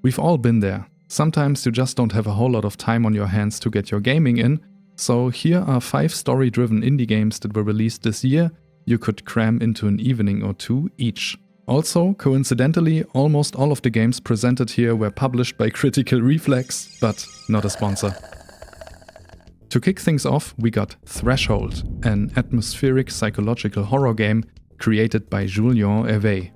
We've all been there. Sometimes you just don't have a whole lot of time on your hands to get your gaming in, so here are 5 story-driven indie games that were released this year you could cram into an evening or two each. Also, coincidentally, almost all of the games presented here were published by Critical Reflex, but not a sponsor. To kick things off, we got Threshold, an atmospheric psychological horror game created by Julien Hervé.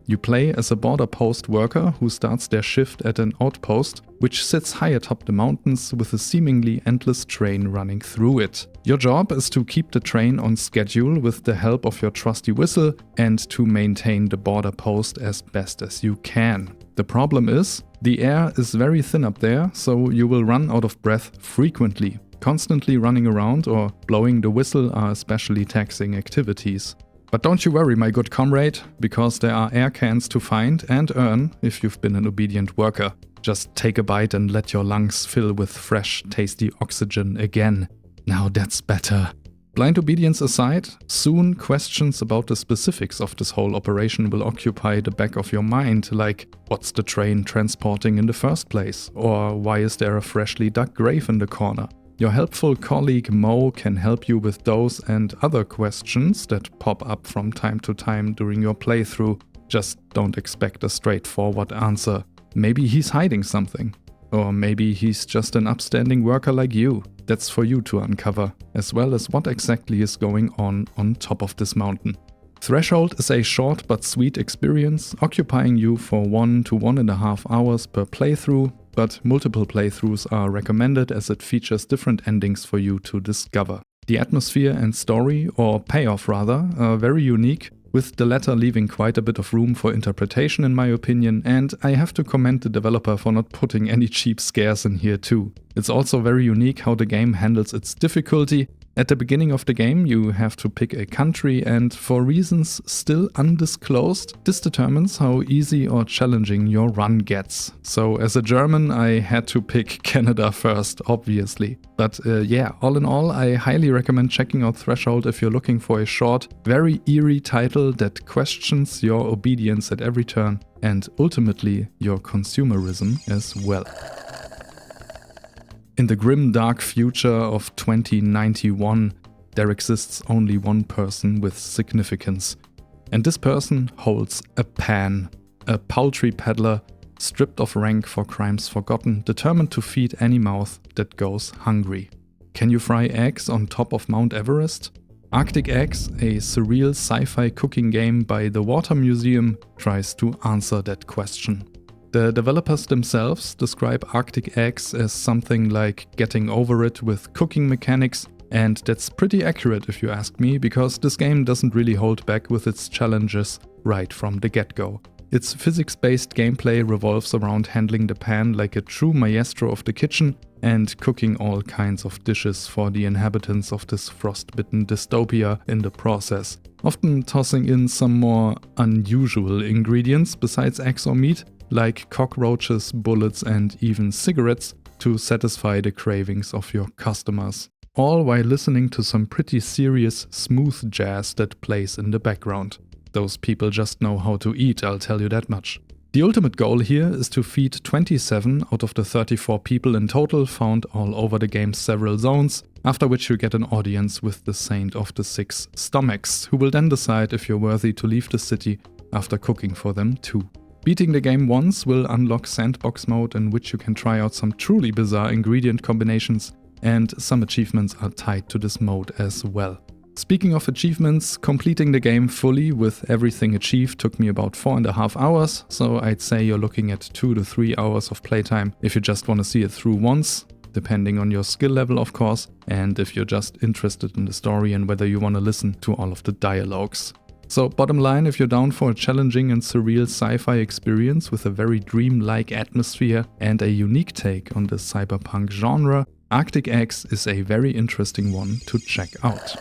You play as a border post worker who starts their shift at an outpost, which sits high atop the mountains with a seemingly endless train running through it. Your job is to keep the train on schedule with the help of your trusty whistle and to maintain the border post as best as you can. The problem is, the air is very thin up there, so you will run out of breath frequently. Constantly running around or blowing the whistle are especially taxing activities. But don't you worry, my good comrade, because there are air cans to find and earn if you've been an obedient worker. Just take a bite and let your lungs fill with fresh, tasty oxygen again. Now that's better. Blind obedience aside, soon questions about the specifics of this whole operation will occupy the back of your mind, like what's the train transporting in the first place? Or why is there a freshly dug grave in the corner? Your helpful colleague Mo can help you with those and other questions that pop up from time to time during your playthrough. Just don't expect a straightforward answer. Maybe he's hiding something. Or maybe he's just an upstanding worker like you. That's for you to uncover, as well as what exactly is going on top of this mountain. Threshold is a short but sweet experience, occupying you for 1 to 1.5 hours per playthrough, but multiple playthroughs are recommended as it features different endings for you to discover. The atmosphere and story, or payoff rather, are very unique, with the latter leaving quite a bit of room for interpretation in my opinion, and I have to commend the developer for not putting any cheap scares in here too. It's also very unique how the game handles its difficulty. At the beginning of the game you have to pick a country, and for reasons still undisclosed, this determines how easy or challenging your run gets. So as a German I had to pick Canada first, obviously. But yeah, all in all I highly recommend checking out Threshold if you're looking for a short, very eerie title that questions your obedience at every turn and ultimately your consumerism as well. In the grim dark future of 2091, there exists only one person with significance. And this person holds a pan, a paltry peddler, stripped of rank for crimes forgotten, determined to feed any mouth that goes hungry. Can you fry eggs on top of Mount Everest? Arctic Eggs, a surreal sci-fi cooking game by the Water Museum, tries to answer that question. The developers themselves describe Arctic Eggs as something like getting over it with cooking mechanics, and that's pretty accurate if you ask me, because this game doesn't really hold back with its challenges right from the get-go. Its physics-based gameplay revolves around handling the pan like a true maestro of the kitchen and cooking all kinds of dishes for the inhabitants of this frostbitten dystopia in the process, often tossing in some more unusual ingredients besides eggs or meat, like cockroaches, bullets and even cigarettes to satisfy the cravings of your customers. All while listening to some pretty serious, smooth jazz that plays in the background. Those people just know how to eat, I'll tell you that much. The ultimate goal here is to feed 27 out of the 34 people in total found all over the game's several zones, after which you get an audience with the Saint of the Six Stomachs, who will then decide if you're worthy to leave the city after cooking for them too. Beating the game once will unlock sandbox mode, in which you can try out some truly bizarre ingredient combinations, and some achievements are tied to this mode as well. Speaking of achievements, completing the game fully with everything achieved took me about 4.5 hours, so I'd say you're looking at 2 to 3 hours of playtime if you just want to see it through once, depending on your skill level of course, and if you're just interested in the story and whether you want to listen to all of the dialogues. So bottom line, if you're down for a challenging and surreal sci-fi experience with a very dreamlike atmosphere and a unique take on the cyberpunk genre, Arctic Eggs is a very interesting one to check out.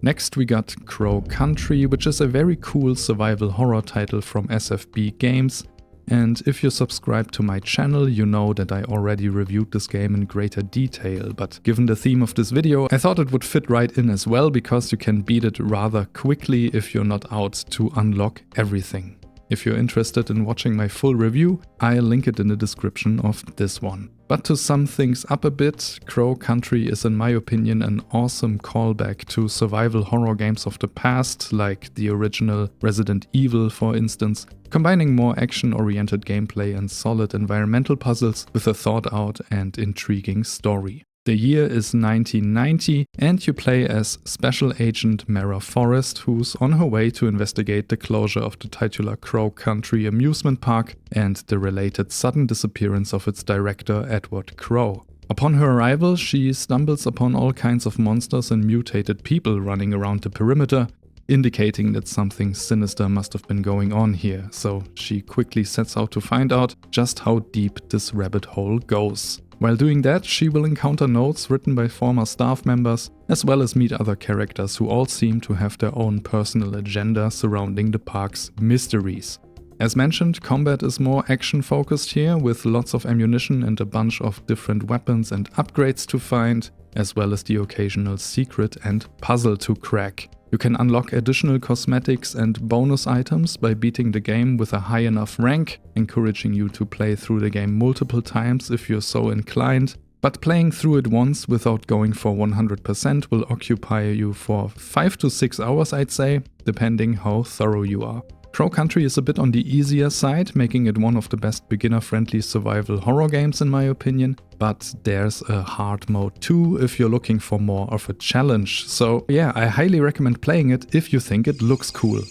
Next we got Crow Country, which is a very cool survival horror title from SFB Games. And if you subscribe to my channel, you know that I already reviewed this game in greater detail, but given the theme of this video, I thought it would fit right in as well, because you can beat it rather quickly if you're not out to unlock everything. If you're interested in watching my full review, I'll link it in the description of this one. But to sum things up a bit, Crow Country is in my opinion an awesome callback to survival horror games of the past, like the original Resident Evil for instance, combining more action-oriented gameplay and solid environmental puzzles with a thought-out and intriguing story. The year is 1990 and you play as Special Agent Mara Forrest, who's on her way to investigate the closure of the titular Crow Country amusement park and the related sudden disappearance of its director Edward Crow. Upon her arrival, she stumbles upon all kinds of monsters and mutated people running around the perimeter, indicating that something sinister must have been going on here, so she quickly sets out to find out just how deep this rabbit hole goes. While doing that, she will encounter notes written by former staff members, as well as meet other characters who all seem to have their own personal agenda surrounding the park's mysteries. As mentioned, combat is more action-focused here, with lots of ammunition and a bunch of different weapons and upgrades to find, as well as the occasional secret and puzzle to crack. You can unlock additional cosmetics and bonus items by beating the game with a high enough rank, encouraging you to play through the game multiple times if you're so inclined. But playing through it once without going for 100% will occupy you for 5 to 6 hours, I'd say, depending how thorough you are. Crow Country is a bit on the easier side, making it one of the best beginner-friendly survival horror games in my opinion, but there's a hard mode too if you're looking for more of a challenge. So yeah, I highly recommend playing it if you think it looks cool.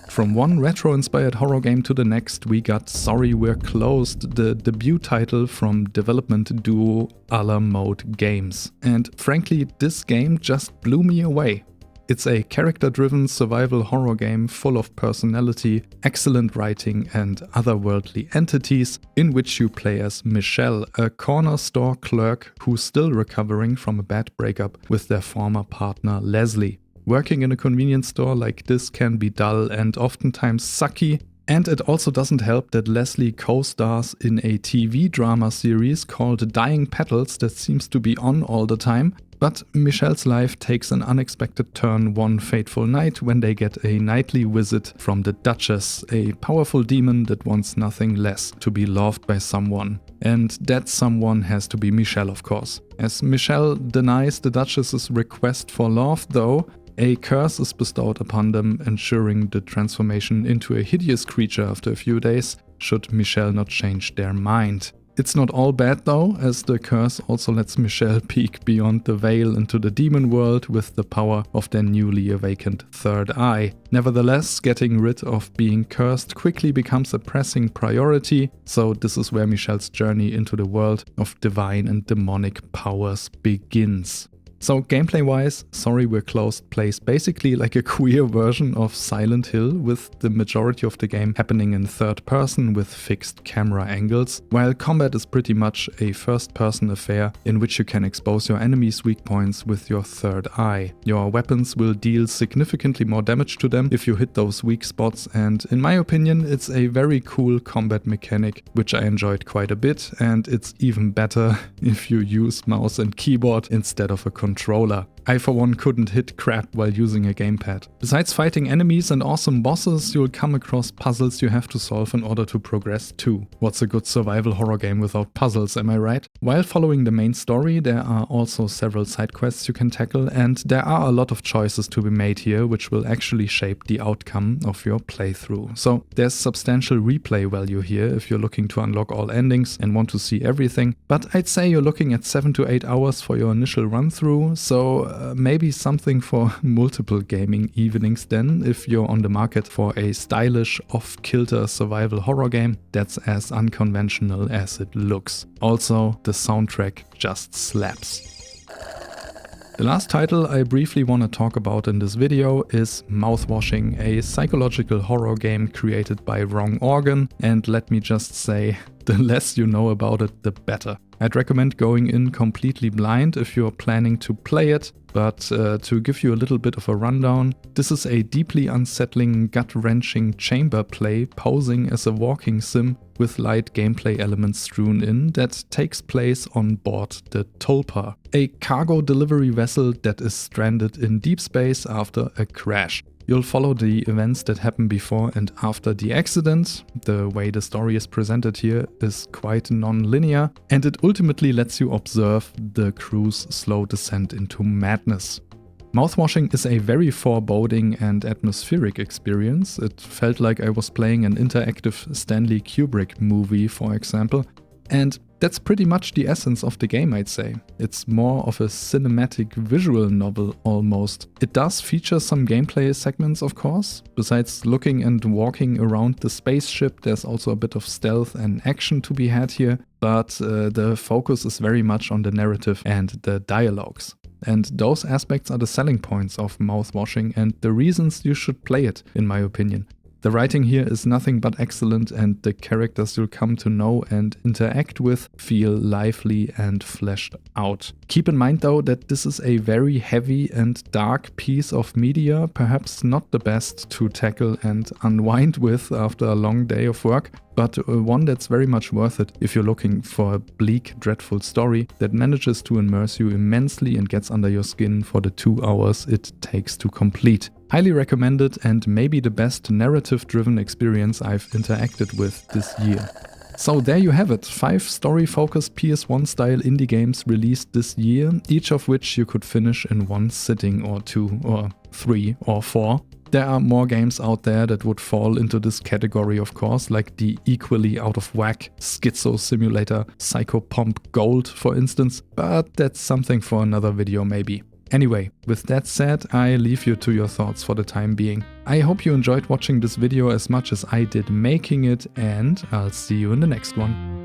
From one retro-inspired horror game to the next, we got Sorry We're Closed, the debut title from development duo A La Mode Games. And frankly, this game just blew me away. It's a character-driven survival horror game full of personality, excellent writing and otherworldly entities, in which you play as Michelle, a corner store clerk who's still recovering from a bad breakup with their former partner Leslie. Working in a convenience store like this can be dull and oftentimes sucky, and it also doesn't help that Leslie co-stars in a TV drama series called Dying Petals that seems to be on all the time. But Michelle's life takes an unexpected turn one fateful night when they get a nightly visit from the Duchess, a powerful demon that wants nothing less to be loved by someone. And that someone has to be Michelle, of course. As Michelle denies the Duchess's request for love, though, a curse is bestowed upon them, ensuring the transformation into a hideous creature after a few days, should Michelle not change their mind. It's not all bad though, as the curse also lets Michelle peek beyond the veil into the demon world with the power of their newly awakened third eye. Nevertheless, getting rid of being cursed quickly becomes a pressing priority, so this is where Michelle's journey into the world of divine and demonic powers begins. So gameplay-wise, Sorry We're Closed plays basically like a queer version of Silent Hill, with the majority of the game happening in third person with fixed camera angles, while combat is pretty much a first-person affair in which you can expose your enemies' weak points with your third eye. Your weapons will deal significantly more damage to them if you hit those weak spots, and in my opinion it's a very cool combat mechanic which I enjoyed quite a bit, and it's even better if you use mouse and keyboard instead of a controller. I for one couldn't hit crap while using a gamepad. Besides fighting enemies and awesome bosses, you'll come across puzzles you have to solve in order to progress too. What's a good survival horror game without puzzles, am I right? While following the main story, there are also several side quests you can tackle, and there are a lot of choices to be made here which will actually shape the outcome of your playthrough. So there's substantial replay value here if you're looking to unlock all endings and want to see everything, but I'd say you're looking at 7 to 8 hours for your initial run through, so maybe something for multiple gaming evenings then, if you're on the market for a stylish, off-kilter survival horror game that's as unconventional as it looks. Also, the soundtrack just slaps. The last title I briefly want to talk about in this video is Mouthwashing, a psychological horror game created by Wrong Organ, and let me just say, the less you know about it, the better. I'd recommend going in completely blind if you're planning to play it, but to give you a little bit of a rundown, this is a deeply unsettling, gut-wrenching chamber play posing as a walking sim with light gameplay elements strewn in that takes place on board the Tulpa, a cargo delivery vessel that is stranded in deep space after a crash. You'll follow the events that happen before and after the accident. The way the story is presented here is quite non-linear, and it ultimately lets you observe the crew's slow descent into madness. Mouthwashing is a very foreboding and atmospheric experience. It felt like I was playing an interactive Stanley Kubrick movie, for example, and that's pretty much the essence of the game, I'd say. It's more of a cinematic visual novel almost. It does feature some gameplay segments, of course. Besides looking and walking around the spaceship, there's also a bit of stealth and action to be had here, but the focus is very much on the narrative and the dialogues. And those aspects are the selling points of Mouthwashing and the reasons you should play it, in my opinion. The writing here is nothing but excellent, and the characters you'll come to know and interact with feel lively and fleshed out. Keep in mind though that this is a very heavy and dark piece of media, perhaps not the best to tackle and unwind with after a long day of work, but one that's very much worth it if you're looking for a bleak, dreadful story that manages to immerse you immensely and gets under your skin for the 2 hours it takes to complete. Highly recommended, and maybe the best narrative-driven experience I've interacted with this year. So there you have it, 5 story-focused PS1-style indie games released this year, each of which you could finish in one sitting or 2 or 3 or 4. There are more games out there that would fall into this category, of course, like the equally out-of-whack Schizo Simulator Psychopomp Gold, for instance, but that's something for another video maybe. Anyway, with that said, I leave you to your thoughts for the time being. I hope you enjoyed watching this video as much as I did making it, and I'll see you in the next one.